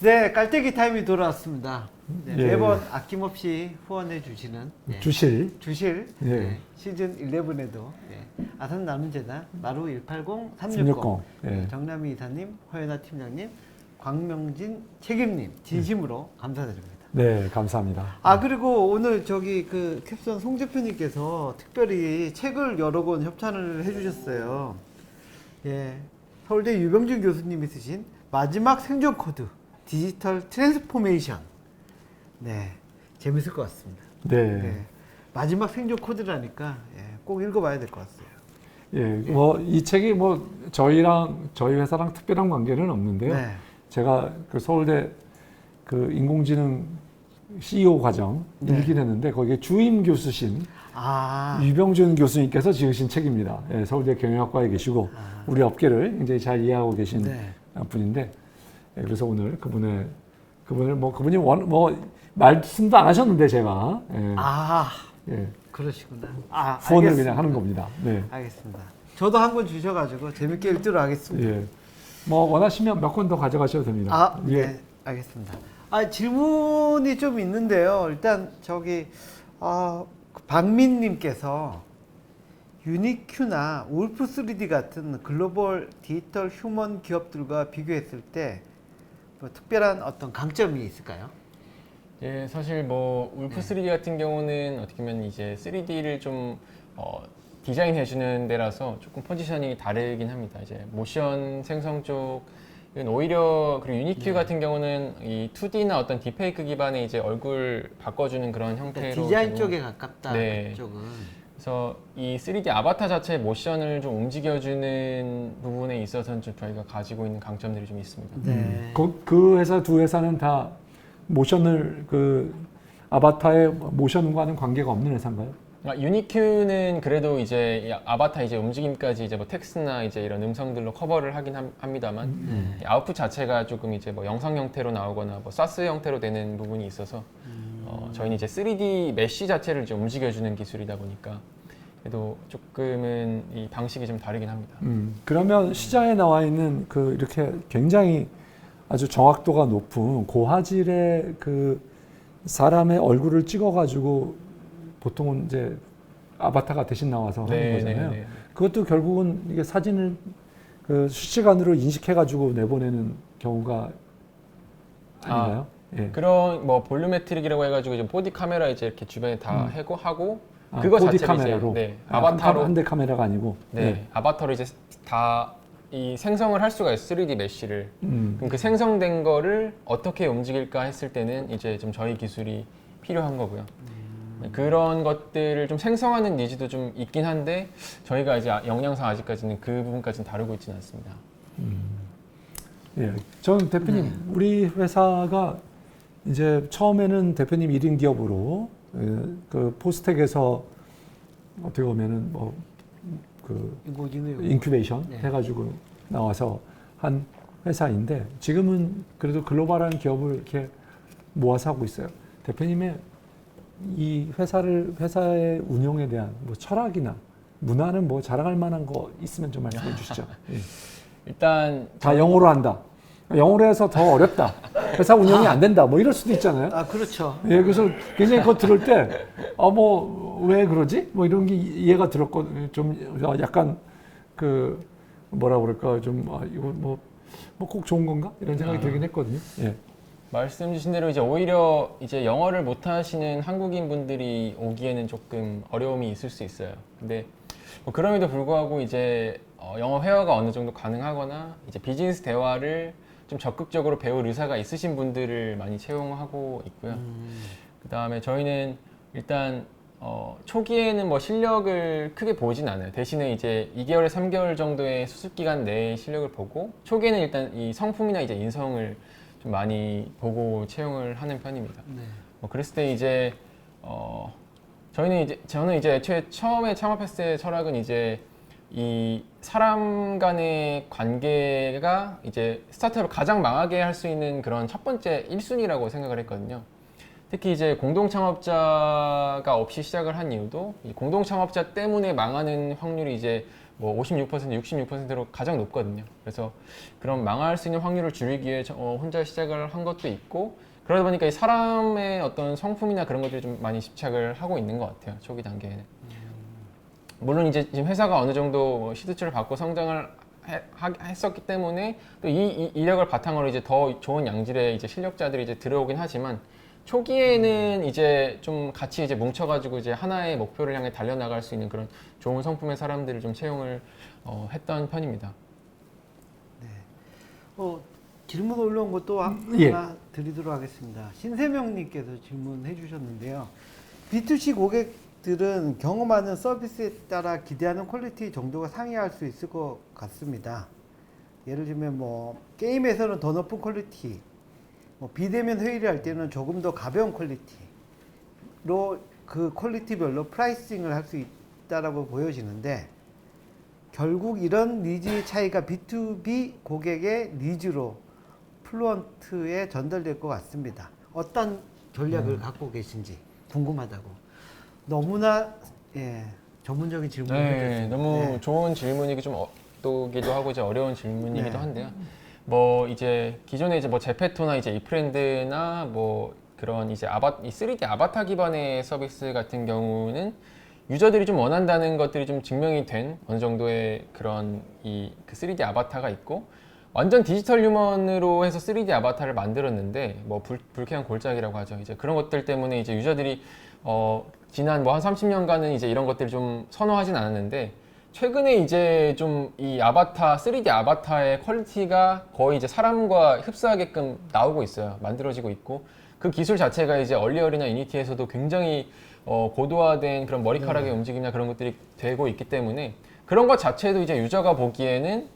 네, 깔때기 타임이 돌아왔습니다. 네, 예. 매번 아낌없이 후원해 주시는 주실. 예. 예. 시즌 11에도 아산 나눔재단 마루 180 360. 360 예. 정남희 이사님, 허연아 팀장님, 광명진 책임님 진심으로 감사드립니다. 네, 감사합니다. 아, 그리고 오늘 저기 그 캡슨 송 대표님께서 특별히 책을 여러 권 협찬을 해주셨어요. 예, 서울대 유병준 교수님이 쓰신 마지막 생존 코드 디지털 트랜스포메이션. 네, 재밌을 것 같습니다. 네. 마지막 생존 코드라니까 꼭 읽어봐야 될 것 같아요. 예, 뭐 이 책이 뭐 저희 회사랑 특별한 관계는 없는데요. 네. 제가 그 서울대 그 인공지능 CEO 과정 네. 읽긴 했는데 거기에 주임 교수신 아, 유병준 교수님께서 지으신 책입니다. 예, 서울대 경영학과에 계시고 우리 업계를 굉장히 잘 이해하고 계신 네. 분인데 예, 그래서 오늘 그분이 말씀도 안 하셨는데 제가 예, 그러시구나. 후원을 알겠습니다. 그냥 하는 겁니다. 네. 알겠습니다. 저도 한 권 주셔가지고 재밌게 읽도록 하겠습니다. 예. 뭐 원하시면 몇 권 더 가져가셔도 됩니다. 예. 네, 알겠습니다. 질문이 좀 있는데요. 일단 저기 박민님께서 유니큐나 울프 3D 같은 글로벌 디지털 휴먼 기업들과 비교했을 때 뭐 특별한 어떤 강점이 있을까요? 예, 사실 뭐 울프 3D 같은 경우는 어떻게 보면 이제 3D를 좀 디자인해 주는 데라서 조금 포지셔닝이 다르긴 합니다. 이제 모션 생성 쪽은 오히려 그리고 유니큐 같은 경우는 이 2D나 어떤 딥페이크 기반의 이제 얼굴 바꿔주는 그런 형태로 디자인 좀- 쪽에 가깝다. 네. 그쪽은. 그래서 이 3D 아바타 자체의 모션을 좀 움직여주는 부분에 있어서는 좀 저희가 가지고 있는 강점들이 좀 있습니다. 네. 그 회사 두 회사는 다 모션을 그 아바타의 모션과는 관계가 없는 회사인가요? 유니큐는 그래도 이제 이 아바타 이제 움직임까지 이제 뭐 텍스트나 이제 이런 음성들로 커버를 하긴 합니다만 이 아웃풋 자체가 조금 이제 뭐 영상 형태로 나오거나 뭐 사스 형태로 되는 부분이 있어서 저희는 이제 3D 메쉬 자체를 좀 움직여주는 기술이다 보니까 그래도 조금은 이 방식이 좀 다르긴 합니다. 그러면 시장에 나와 있는 그 이렇게 굉장히 아주 정확도가 높은 고화질의 그 사람의 얼굴을 찍어가지고 보통은 이제 아바타가 대신 나와서 하는 거잖아요. 네. 그것도 결국은 이게 사진을 그 실시간으로 인식해가지고 내보내는 경우가 아닌가요? 예. 그런 뭐 볼륨메트릭이라고 해가지고 이제 보디 카메라 이제 이렇게 주변에 다 하고 그거 보디 자체를 카메라로 이제 아바타로 한 대 카메라가 아니고 아바타로 이제 다 이 생성을 할 수가 있어요. 3D 메쉬를. 그럼 그 생성된 거를 어떻게 움직일까 했을 때는 이제 좀 저희 기술이 필요한 거고요. 그런 것들을 좀 생성하는 니즈도 좀 있긴 한데 저희가 이제 영양상 아직까지는 그 부분까지는 다루고 있지는 않습니다. 예. 전 대표님 우리 회사가 이제 처음에는 대표님 1인 기업으로 그 포스텍에서 어떻게 보면은 뭐 그 인공지능 인큐베이션 네. 해가지고 나와서 한 회사인데 지금은 그래도 글로벌한 기업을 이렇게 모아서 하고 있어요. 대표님의 이 회사의 운영에 대한 뭐 철학이나 문화는 뭐 자랑할 만한 거 있으면 좀 말씀해 주시죠. 예. 일단 다 영어로 한다. 영어로 해서 더 어렵다. 회사 운영이 안 된다. 뭐 이럴 수도 있잖아요. 그렇죠. 예, 그래서 굉장히 그거 들을 때, 뭐 왜 그러지? 뭐 이런 게 이해가 들었고 좀 약간 그 뭐라 그럴까 좀 이거 뭐 꼭 좋은 건가 이런 생각이 들긴 했거든요. 예. 말씀 주신 대로 이제 오히려 이제 영어를 못 하시는 한국인 분들이 오기에는 조금 어려움이 있을 수 있어요. 근데 뭐 그럼에도 불구하고 이제 영어 회화가 어느 정도 가능하거나 이제 비즈니스 대화를 좀 적극적으로 배울 의사가 있으신 분들을 많이 채용하고 있고요. 그 다음에 저희는 일단 초기에는 뭐 실력을 크게 보진 않아요. 대신에 이제 2개월, 3개월 정도의 수습 기간 내에 실력을 보고 초기에는 일단 이 성품이나 이제 인성을 좀 많이 보고 채용을 하는 편입니다. 네. 그랬을 때 이제 저는 이제 애초에 처음에 창업했을 때 철학은 이제 이 사람 간의 관계가 이제 스타트업을 가장 망하게 할 수 있는 그런 첫 번째 1순위라고 생각을 했거든요. 특히 이제 공동 창업자가 없이 시작을 한 이유도 이 공동 창업자 때문에 망하는 확률이 이제 뭐 56%, 66%로 가장 높거든요. 그래서 그런 망할 수 있는 확률을 줄이기 위해 혼자 시작을 한 것도 있고, 그러다 보니까 이 사람의 어떤 성품이나 그런 것들이 좀 많이 집착을 하고 있는 것 같아요. 초기 단계에는. 물론 이제 지금 회사가 어느 정도 뭐 시드처를 받고 성장을 했었기 때문에 또 이 이력을 바탕으로 이제 더 좋은 양질의 이제 실력자들이 이제 들어오긴 하지만, 초기에는 이제 좀 같이 이제 뭉쳐가지고 이제 하나의 목표를 향해 달려나갈 수 있는 그런 좋은 성품의 사람들을 좀 채용을 했던 편입니다. 질문 올라온 것도 예. 하나 드리도록 하겠습니다. 신세명님께서 질문해 주셨는데요. B2C 고객들은 경험하는 서비스에 따라 기대하는 퀄리티 정도가 상이할 수 있을 것 같습니다. 예를 들면 뭐 게임에서는 더 높은 퀄리티, 뭐 비대면 회의를 할 때는 조금 더 가벼운 퀄리티로 그 퀄리티별로 프라이싱을 할 수 있다라고 보여지는데, 결국 이런 니즈의 차이가 B2B 고객의 니즈로 플루언트에 전달될 것 같습니다. 어떤 전략을 갖고 계신지 궁금하다고. 너무나 전문적인 질문을 네, 해주셨습니다. 너무 좋은 질문이기 좀 또기도 하고 이제 어려운 질문이기도 한데요. 뭐 이제 기존에 이제 뭐 제페토나 이제 이프렌드나 뭐 그런 이제 이 3D 아바타 기반의 서비스 같은 경우는 유저들이 좀 원한다는 것들이 좀 증명이 된 어느 정도의 그런 그 3D 아바타가 있고, 완전 디지털 휴먼으로 해서 3D 아바타를 만들었는데 뭐 불쾌한 골짜기라고 하죠. 이제 그런 것들 때문에 이제 유저들이 지난 뭐 한 30년간은 이제 이런 것들을 좀 선호하진 않았는데, 최근에 이제 좀 이 아바타, 3D 아바타의 퀄리티가 거의 이제 사람과 흡사하게끔 나오고 있어요. 만들어지고 있고, 그 기술 자체가 이제 얼리얼이나 유니티에서도 굉장히 고도화된 그런 머리카락의 움직임이나 그런 것들이 되고 있기 때문에, 그런 것 자체도 이제 유저가 보기에는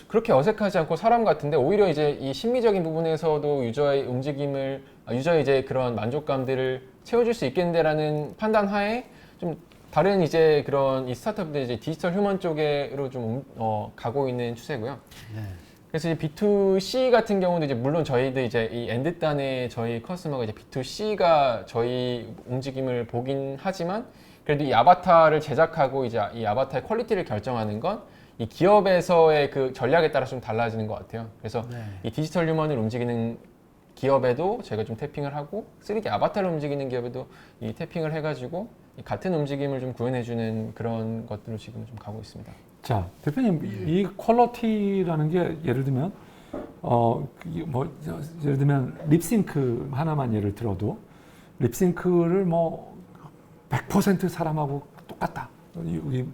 그렇게 어색하지 않고 사람 같은데, 오히려 이제 이 심미적인 부분에서도 유저의 움직임을, 유저의 이제 그런 만족감들을 채워줄 수 있겠는데라는 판단 하에 좀 다른 이제 그런 이 스타트업들 이제 디지털 휴먼 쪽으로 좀 가고 있는 추세고요. 그래서 이제 B2C 같은 경우도 이제 물론 저희도 이제 이 엔드단의 저희 커스터머가 이제 B2C가 저희 움직임을 보긴 하지만, 그래도 이 아바타를 제작하고 이제 이 아바타의 퀄리티를 결정하는 건 이 기업에서의 그 전략에 따라 좀 달라지는 것 같아요. 그래서 이 디지털 휴먼을 움직이는 기업에도 저희가 좀 태핑을 하고, 3D 아바타를 움직이는 기업에도 이 태핑을 해가지고 같은 움직임을 좀 구현해주는 그런 것들로 지금 좀 가고 있습니다. 자, 대표님, 이 퀄리티라는 게 예를 들면 예를 들면 립싱크 하나만 예를 들어도, 립싱크를 뭐 100% 사람하고 똑같다. 여기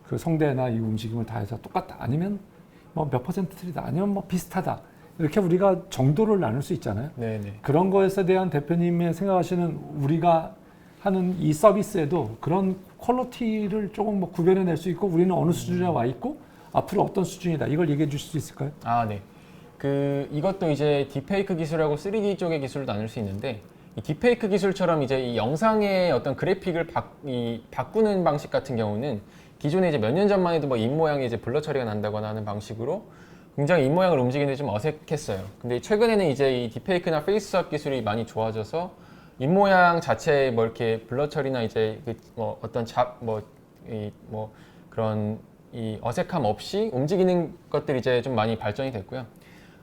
그 성대나 이 움직임을 다 해서 똑같다. 아니면 뭐 몇 퍼센트 틀리다. 아니면 뭐 비슷하다. 이렇게 우리가 정도를 나눌 수 있잖아요. 네네. 그런 것에 대한 대표님의 생각하시는, 우리가 하는 이 서비스에도 그런 퀄리티를 조금 뭐 구별해낼 수 있고, 우리는 어느 수준에 와 있고 앞으로 어떤 수준이다, 이걸 얘기해 주실 수 있을까요? 아, 네. 이것도 이제 딥페이크 기술하고 3D 쪽의 기술을 나눌 수 있는데, 이 딥페이크 기술처럼 이제 이 영상의 어떤 그래픽을 바꾸는 방식 같은 경우는 기존에 이제 몇 년 전만 해도 뭐 입 모양이 이제 블러 처리가 난다거나 하는 방식으로 굉장히 입 모양을 움직이는데 좀 어색했어요. 근데 최근에는 이제 이 딥페이크나 페이스업 기술이 많이 좋아져서 입 모양 자체에 뭐 이렇게 블러 처리나 이제 뭐 어떤 그런 이 어색함 없이 움직이는 것들이 이제 좀 많이 발전이 됐고요.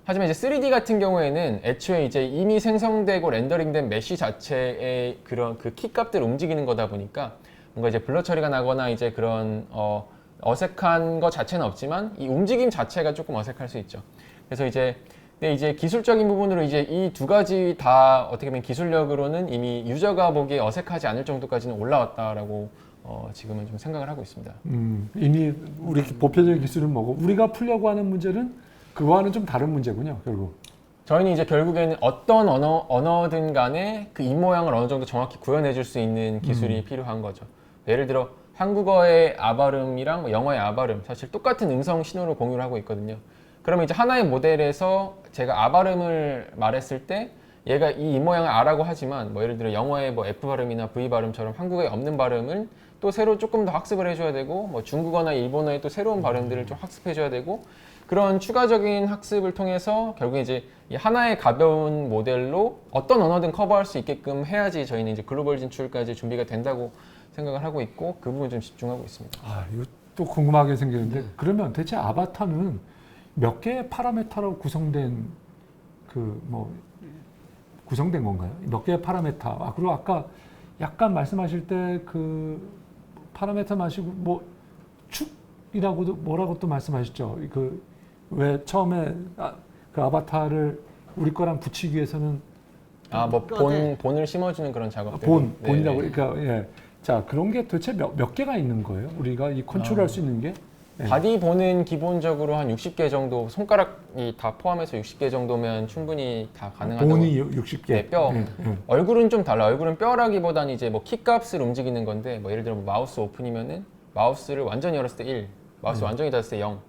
하지만 이제 3D 같은 경우에는 애초에 이제 이미 생성되고 렌더링된 메쉬 자체의 그런 그 키 값들을 움직이는 거다 보니까 뭔가 이제 블러 처리가 나거나 이제 그런 어색한 것 자체는 없지만 이 움직임 자체가 조금 어색할 수 있죠. 그래서 이제 근데 이제 기술적인 부분으로 이제 이 두 가지 다 어떻게 보면 기술력으로는 이미 유저가 보기에 어색하지 않을 정도까지는 올라왔다라고 지금은 좀 생각을 하고 있습니다. 이미 우리 보편적인 기술은 뭐고, 우리가 풀려고 하는 문제는 그거와는 좀 다른 문제군요, 결국. 저희는 이제 결국에는 어떤 언어든 간에 그 입 모양을 어느 정도 정확히 구현해 줄 수 있는 기술이 필요한 거죠. 예를 들어 한국어의 아발음이랑 뭐 영어의 아발음, 사실 똑같은 음성 신호를 공유를 하고 있거든요. 그러면 이제 하나의 모델에서 제가 아발음을 말했을 때 얘가 이 입 모양을 아라고 하지만, 뭐 예를 들어 영어의 뭐 F 발음이나 V 발음처럼 한국어에 없는 발음을 또 새로 조금 더 학습을 해줘야 되고, 뭐 중국어나 일본어의 또 새로운 발음들을 좀 학습해줘야 되고, 그런 추가적인 학습을 통해서 결국 이제 이 하나의 가벼운 모델로 어떤 언어든 커버할 수 있게끔 해야지 저희는 이제 글로벌 진출까지 준비가 된다고 생각을 하고 있고, 그 부분 좀 집중하고 있습니다. 아, 이거 또 궁금하게 생기는데 그러면 대체 아바타는 몇 개의 파라메타로 구성된 그 뭐 구성된 건가요? 몇 개의 파라메타? 아 그리고 아까 약간 말씀하실 때 그 파라메타 마시고 뭐 축이라고도 뭐라고 또 말씀하셨죠? 그 왜 처음에 그 아바타를 우리 거랑 붙이기 위해서는 뭐 본을 심어주는 그런 작업들. 본이라고 그러니까 예. 자 그런 게 도대체 몇 개가 있는 거예요? 우리가 이 컨트롤할 수 있는 게? 예. 바디 본은 기본적으로 한 60개 정도, 손가락이 다 포함해서 60개 정도면 충분히 다 가능하다고. 본이 60개. 네, 뼈. 예, 예. 얼굴은 좀 달라. 얼굴은 뼈라기보다는 이제 뭐 키값을 움직이는 건데, 뭐 예를 들어 뭐 마우스 오픈이면은 마우스를 완전히 열었을 때 1, 마우스 완전히 닫았을 때 0.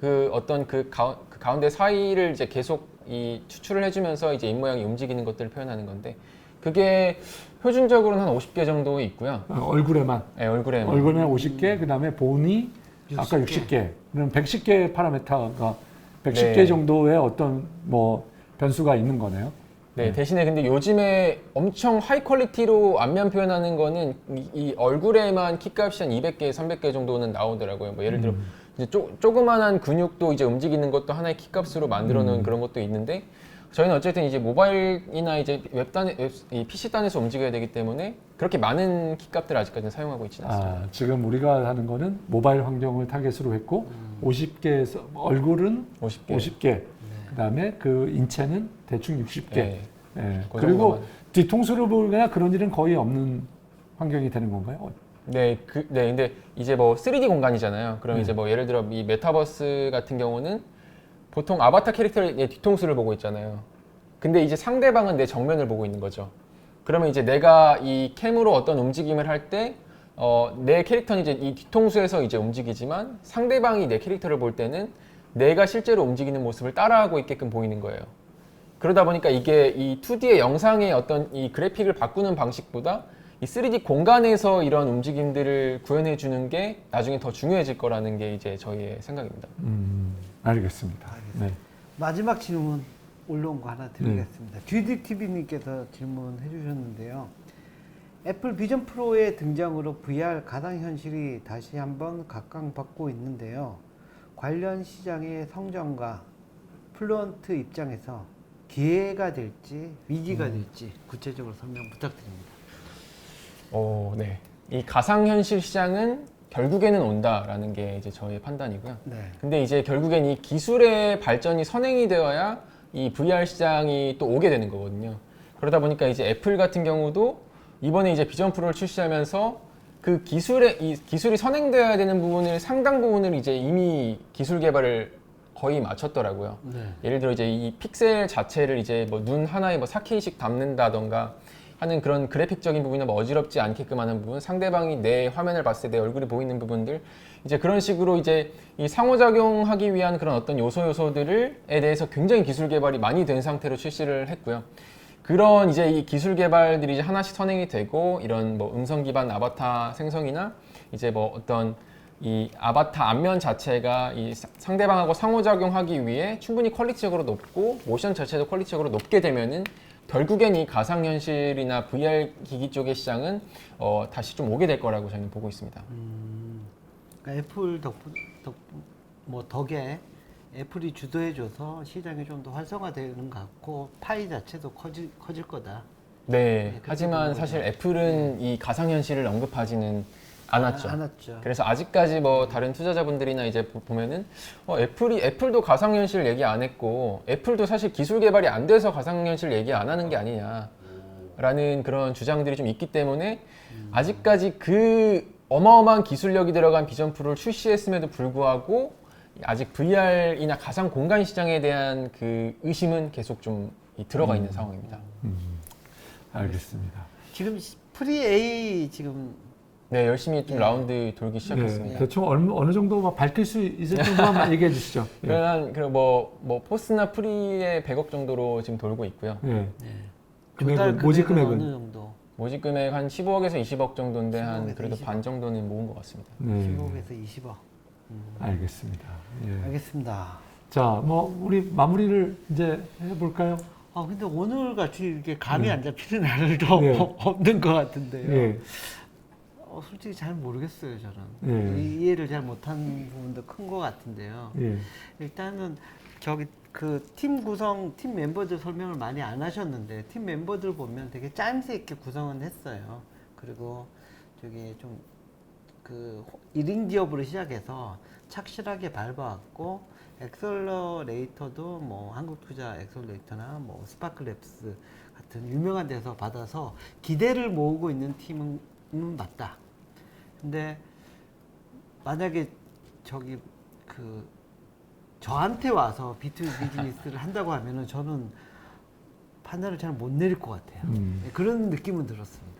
그 어떤 그 가운데 사이를 이제 계속 이 추출을 해주면서 이제 입모양이 움직이는 것들을 표현하는 건데, 그게 표준적으로는 한 50개 정도 있고요. 얼굴에만. 네, 얼굴에만. 얼굴에만 50개, 그 다음에 본이 아까 60개. 그럼 110개 파라메타가 110개 네. 정도의 어떤 뭐 변수가 있는 거네요. 네, 대신에 근데 요즘에 엄청 하이 퀄리티로 안면 표현하는 거는 이 얼굴에만 키값이 한 200개, 300개 정도는 나오더라고요. 뭐 예를 들어 이제 조그만한 근육도 이제 움직이는 것도 하나의 키값으로 만들어 놓은 그런 것도 있는데, 저희는 어쨌든 이제 모바일이나 이제 이 PC단에서 움직여야 되기 때문에 그렇게 많은 키값들을 아직까지는 사용하고 있지는 않습니다. 지금 우리가 하는 거는 모바일 환경을 타겟으로 했고 50개에서 얼굴은 50개. 그다음에 그 인체는 대충 60개. 네. 예. 그 그리고 정도만. 뒤통수를 보거나 그런 일은 거의 없는 환경이 되는 건가요? 네, 근데 이제 뭐 3D 공간이잖아요. 그럼 네. 이제 뭐 예를 들어 이 메타버스 같은 경우는 보통 아바타 캐릭터의 내 뒤통수를 보고 있잖아요. 근데 이제 상대방은 내 정면을 보고 있는 거죠. 그러면 이제 내가 이 캠으로 어떤 움직임을 할 때, 내 캐릭터는 이제 이 뒤통수에서 이제 움직이지만 상대방이 내 캐릭터를 볼 때는 내가 실제로 움직이는 모습을 따라하고 있게끔 보이는 거예요. 그러다 보니까 이게 이 2D의 영상의 어떤 이 그래픽을 바꾸는 방식보다 이 3D 공간에서 이런 움직임들을 구현해 주는 게 나중에 더 중요해질 거라는 게 이제 저희의 생각입니다. 알겠습니다. 네. 마지막 질문 올라온 거 하나 드리겠습니다. GDTV님께서 질문해 주셨는데요. 애플 비전 프로의 등장으로 VR 가상현실이 다시 한번 각광받고 있는데요. 관련 시장의 성장과 플루언트 입장에서 기회가 될지 위기가 될지 구체적으로 설명 부탁드립니다. 네. 이 가상현실 시장은 결국에는 온다라는 게 이제 저의 판단이고요. 네. 근데 이제 결국엔 이 기술의 발전이 선행이 되어야 이 VR 시장이 또 오게 되는 거거든요. 그러다 보니까 이제 애플 같은 경우도 이번에 이제 비전 프로를 출시하면서 그 기술이 선행되어야 되는 부분을 상당 부분을 이제 이미 기술 개발을 거의 마쳤더라고요. 네. 예를 들어 이제 이 픽셀 자체를 이제 뭐 눈 하나에 뭐 4K씩 담는다던가 하는 그런 그래픽적인 부분이나 뭐 어지럽지 않게끔 하는 부분, 상대방이 내 화면을 봤을 때 내 얼굴이 보이는 부분들, 이제 그런 식으로 이제 이 상호작용하기 위한 그런 어떤 요소들에 대해서 굉장히 기술 개발이 많이 된 상태로 출시를 했고요. 그런 이제 이 기술 개발들이 이제 하나씩 선행이 되고, 이런 뭐 음성 기반 아바타 생성이나 이제 뭐 어떤 이 아바타 안면 자체가 이 상대방하고 상호작용하기 위해 충분히 퀄리티적으로 높고 모션 자체도 퀄리티적으로 높게 되면은 결국엔 이 가상현실이나 VR 기기 쪽의 시장은 다시 좀 오게 될 거라고 저는 보고 있습니다. 그러니까 애플 덕에 애플이 주도해줘서 시장이 좀 더 활성화되는 것 같고 파이 자체도 커질 거다. 네, 그렇게 하지만 보는 사실 거죠. 애플은 이 가상현실을 언급하지는 않았죠. 않았죠. 그래서 아직까지 뭐 다른 투자자분들이나 이제 보면은 애플도 가상현실 얘기 안 했고, 애플도 사실 기술 개발이 안 돼서 가상현실 얘기 안 하는 게 아니냐라는 그런 주장들이 좀 있기 때문에 아직까지 그 어마어마한 기술력이 들어간 비전 프로를 출시했음에도 불구하고 아직 VR이나 가상 공간 시장에 대한 그 의심은 계속 좀 들어가 있는 상황입니다. 알겠습니다. 지금 프리-A 지금 네, 열심히 좀 라운드 돌기 시작했습니다. 네, 대충 어느 정도 막 밝힐 수 있을 정도만 얘기해 주시죠. 뭐 포스나 프리에 100억 정도로 지금 돌고 있고요. 네. 조달 모집 금액은 금액은 어느 정도? 모집 금액 한 15억에서 20억 정도인데 한 15억에서 그래도 20억. 반 정도는 모은 것 같습니다. 네. 15억에서 20억. 알겠습니다. 예. 알겠습니다. 자, 뭐 우리 마무리를 이제 해볼까요? 근데 오늘 같이 이렇게 감이 안 잡히는 날도 네. 없는 것 같은데요. 예. 솔직히 잘 모르겠어요, 저는. 예. 이해를 잘 못한 부분도 큰 것 같은데요. 예. 일단은 저기 그 팀 구성, 팀 멤버들 설명을 많이 안 하셨는데 팀 멤버들 보면 되게 짜임새 있게 구성은 했어요. 그리고 저기 좀 그 1인 기업으로 시작해서 착실하게 밟아왔고 엑셀러레이터도 뭐 한국투자 엑셀러레이터나 뭐 스파클랩스 같은 유명한 데서 받아서 기대를 모으고 있는 팀은 맞다. 근데 만약에 저기 그 저한테 와서 B2B 비즈니스를 한다고 하면은 저는 판단을 잘 못 내릴 것 같아요. 그런 느낌은 들었습니다.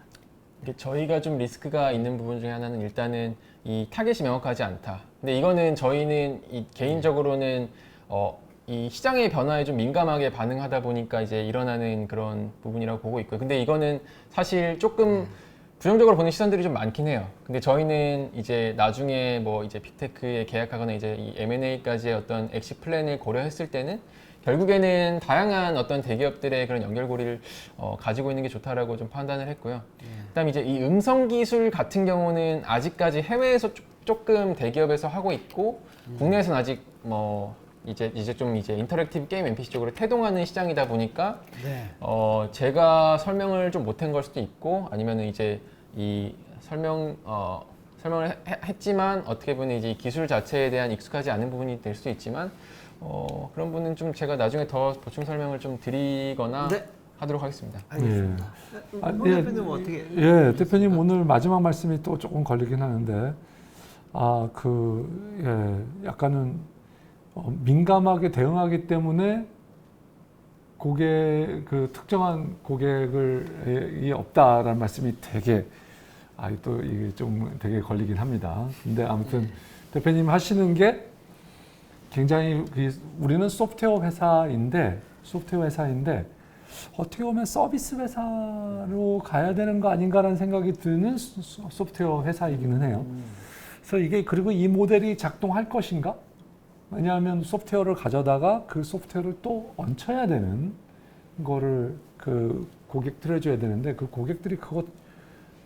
이게 저희가 좀 리스크가 있는 부분 중에 하나는 일단은 이 타겟이 명확하지 않다. 근데 이거는 저희는 개인적으로는 이 시장의 변화에 좀 민감하게 반응하다 보니까 이제 일어나는 그런 부분이라고 보고 있고요. 근데 이거는 사실 조금 부정적으로 보는 시선들이 좀 많긴 해요. 근데 저희는 이제 나중에 뭐 이제 빅테크에 계약하거나 이제 이 M&A까지의 어떤 엑시 플랜을 고려했을 때는 결국에는 다양한 어떤 대기업들의 그런 연결고리를 가지고 있는 게 좋다라고 좀 판단을 했고요. 그다음에 이제 이 음성 기술 같은 경우는 아직까지 해외에서 조금 대기업에서 하고 있고 국내에서는 아직 뭐 이제 좀 이제 인터랙티브 게임 NPC 쪽으로 태동하는 시장이다 보니까 네. 제가 설명을 좀 못한 걸 수도 있고 아니면은 이제 이 설명을 했지만 어떻게 보면 이제 이 기술 자체에 대한 익숙하지 않은 부분이 될 수 있지만 그런 부분은 좀 제가 나중에 더 보충 설명을 좀 드리거나 네. 하도록 하겠습니다. 알겠습니다. 문 예, 대표님 어떻게? 예, 대표님 오늘 마지막 말씀이 또 조금 걸리긴 하는데, 약간은 민감하게 대응하기 때문에 그 특정한 고객이 없다라는 말씀이 되게, 또 이게 좀 되게 걸리긴 합니다. 근데 아무튼 대표님 하시는 게 굉장히 우리는 소프트웨어 회사인데 어떻게 보면 서비스 회사로 가야 되는 거 아닌가라는 생각이 드는 소프트웨어 회사이기는 해요. 그래서 그리고 이 모델이 작동할 것인가? 왜냐하면 소프트웨어를 가져다가 그 소프트웨어를 또 얹혀야 되는 거를 그 고객들 해줘야 되는데 그 고객들이 그거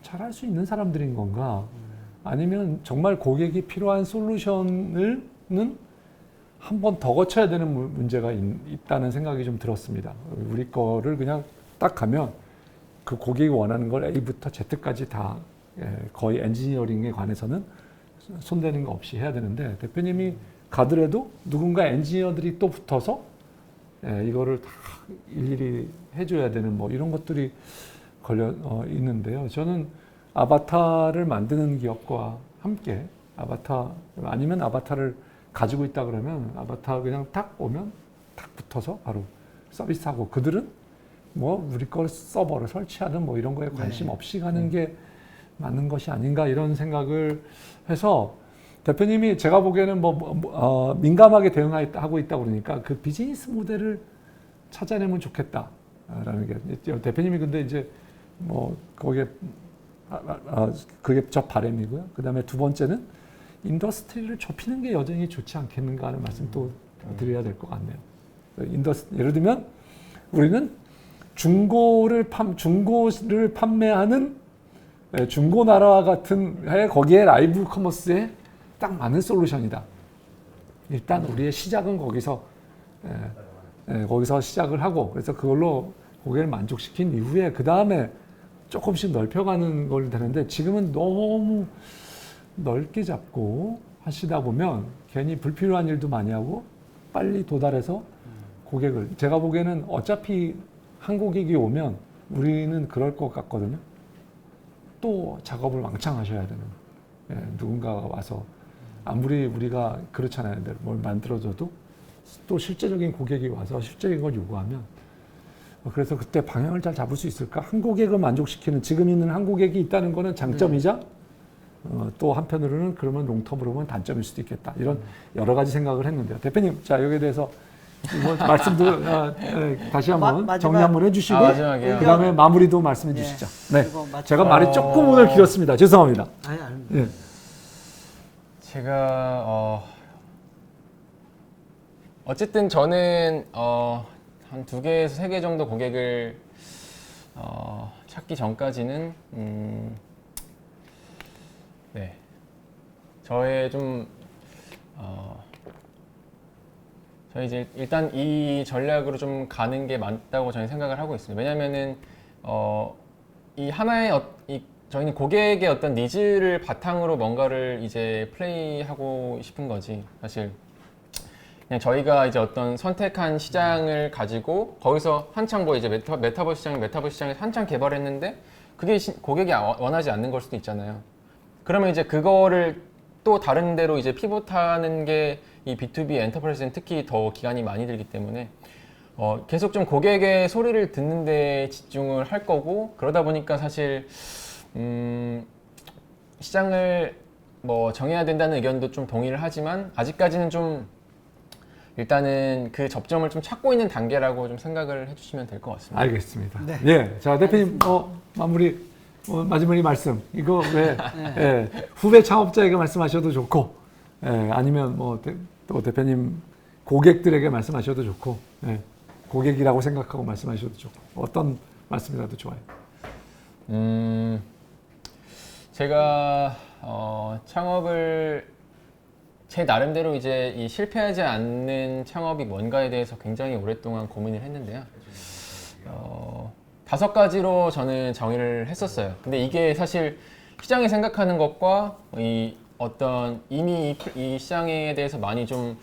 잘할 수 있는 사람들인 건가? 아니면 정말 고객이 필요한 솔루션을 한 번 더 거쳐야 되는 문제가 있다는 생각이 좀 들었습니다. 우리 거를 그냥 딱 가면 그 고객이 원하는 걸 A부터 Z까지 다 거의 엔지니어링에 관해서는 손대는 거 없이 해야 되는데 대표님이 가더라도 누군가 엔지니어들이 또 붙어서 이거를 다 일일이 해줘야 되는 뭐 이런 것들이 걸려 있는데요. 저는 아바타를 만드는 기업과 함께 아니면 아바타를 가지고 있다 그러면 아바타 그냥 딱 오면 딱 붙어서 바로 서비스하고 그들은 뭐 우리 걸 서버를 설치하는 뭐 이런 거에 관심 없이 가는 게 맞는 것이 아닌가 이런 생각을 해서 대표님이 제가 보기에는 민감하게 대응하고 있다 그러니까 그 비즈니스 모델을 찾아내면 좋겠다라는 게 대표님이 근데 이제 뭐 거기에 그게 저 바람이고요. 그 다음에 두 번째는 인더스트리를 좁히는 게 여전히 좋지 않겠는가 하는 말씀 또 드려야 될 것 같네요. 예를 들면 우리는 중고를 판매하는 중고나라 같은 거기에 라이브 커머스에 딱 맞는 솔루션이다. 일단 우리의 시작은 거기서 시작을 하고 그래서 그걸로 고객을 만족시킨 이후에 그 다음에 조금씩 넓혀가는 걸 되는데 지금은 너무 넓게 잡고 하시다 보면 괜히 불필요한 일도 많이 하고 빨리 도달해서 고객을 제가 보기에는 어차피 한 고객이 오면 우리는 그럴 것 같거든요. 또 작업을 왕창 하셔야 되는 누군가가 와서 아무리 우리가 그렇잖아요. 뭘 만들어줘도 또 실제적인 고객이 와서 실제적인 걸 요구하면 그래서 그때 방향을 잘 잡을 수 있을까? 한 고객을 만족시키는 지금 있는 한 고객이 있다는 거는 장점이자 또 한편으로는 그러면 롱텀으로 보면 단점일 수도 있겠다. 이런 여러 가지 생각을 했는데요. 대표님, 자 여기에 대해서 이번 말씀도 다시 한번 정리 한번 해주시고 그 다음에 마무리도 말씀해 주시죠. 네, 제가 말이 조금 오늘 길었습니다. 죄송합니다. 아닙니다. 예. 제가 어쨌든 저는 한 2개에서 3개 정도 고객을 찾기 전까지는 네. 저의 저희 이제 일단 이 전략으로 좀 가는 게 맞다고 저는 생각을 하고 있습니다. 왜냐면은, 이 하나의, 저희는 고객의 어떤 니즈를 바탕으로 뭔가를 이제 플레이하고 싶은 거지. 사실, 그냥 저희가 이제 어떤 선택한 시장을 가지고 거기서 한창 뭐 이제 메타버스 시장에서 한창 개발했는데 그게 고객이 원하지 않는 걸 수도 있잖아요. 그러면 이제 그거를 또 다른 데로 이제 피봇하는 게 이 B2B 엔터프라이즈는 특히 더 기간이 많이 들기 때문에 계속 좀 고객의 소리를 듣는 데 집중을 할 거고, 그러다 보니까 사실 시장을 뭐 정해야 된다는 의견도 좀 동의를 하지만 아직까지는 좀 일단은 그 접점을 좀 찾고 있는 단계라고 좀 생각을 해주시면 될 것 같습니다. 알겠습니다. 네. 예, 자 대표님 마무리 마지막에 말씀 이거 왜 예, 후배 창업자에게 말씀하셔도 좋고 아니면 뭐 또 대표님 고객들에게 말씀하셔도 좋고 고객이라고 생각하고 말씀하셔도 좋고 어떤 말씀이라도 좋아요. 제가 창업을 제 나름대로 이제 이 실패하지 않는 창업이 뭔가에 대해서 굉장히 오랫동안 고민을 했는데요. 5가지로 저는 정의를 했었어요. 근데 이게 사실 시장이 생각하는 것과 이 어떤 이미 이 시장에 대해서 많이 좀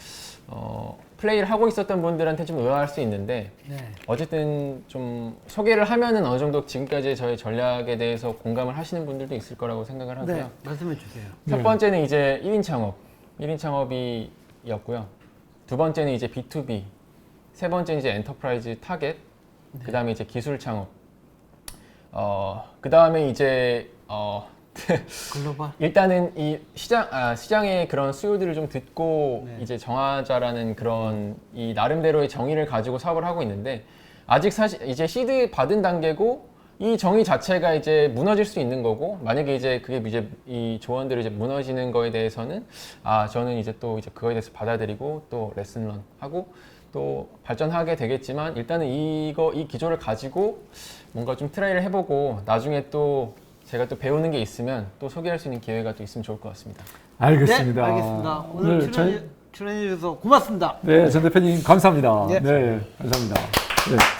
플레이를 하고 있었던 분들한테 좀 의아할 수 있는데 네. 어쨌든 좀 소개를 하면은 어느 정도 지금까지 저희 전략에 대해서 공감을 하시는 분들도 있을 거라고 생각을 하고요. 네, 말씀해 주세요. 첫 번째는 이제 1인 창업, 1인 창업이었고요. 두 번째는 이제 B2B, 세 번째는 이제 엔터프라이즈 타겟, 그 다음에 이제 기술 창업. 그 다음에 이제 글로벌. 일단은 이 시장의 그런 수요들을 좀 듣고 네. 이제 정하자라는 그런 이 나름대로의 정의를 가지고 사업을 하고 있는데 아직 사실 이제 시드 받은 단계고 이 정의 자체가 이제 무너질 수 있는 거고 만약에 이제 그게 이제 이 조언들이 이제 무너지는 거에 대해서는 저는 이제 또 이제 그거에 대해서 받아들이고 또 레슨런 하고 또 발전하게 되겠지만 일단은 이 기조를 가지고 뭔가 좀 트라이를 해보고 나중에 또 제가 또 배우는 게 있으면 또 소개할 수 있는 기회가 또 있으면 좋을 것 같습니다. 알겠습니다. 네, 알겠습니다. 오늘 출연해 주셔서 고맙습니다. 네, 전 대표님 감사합니다. 네. 네 감사합니다. 네.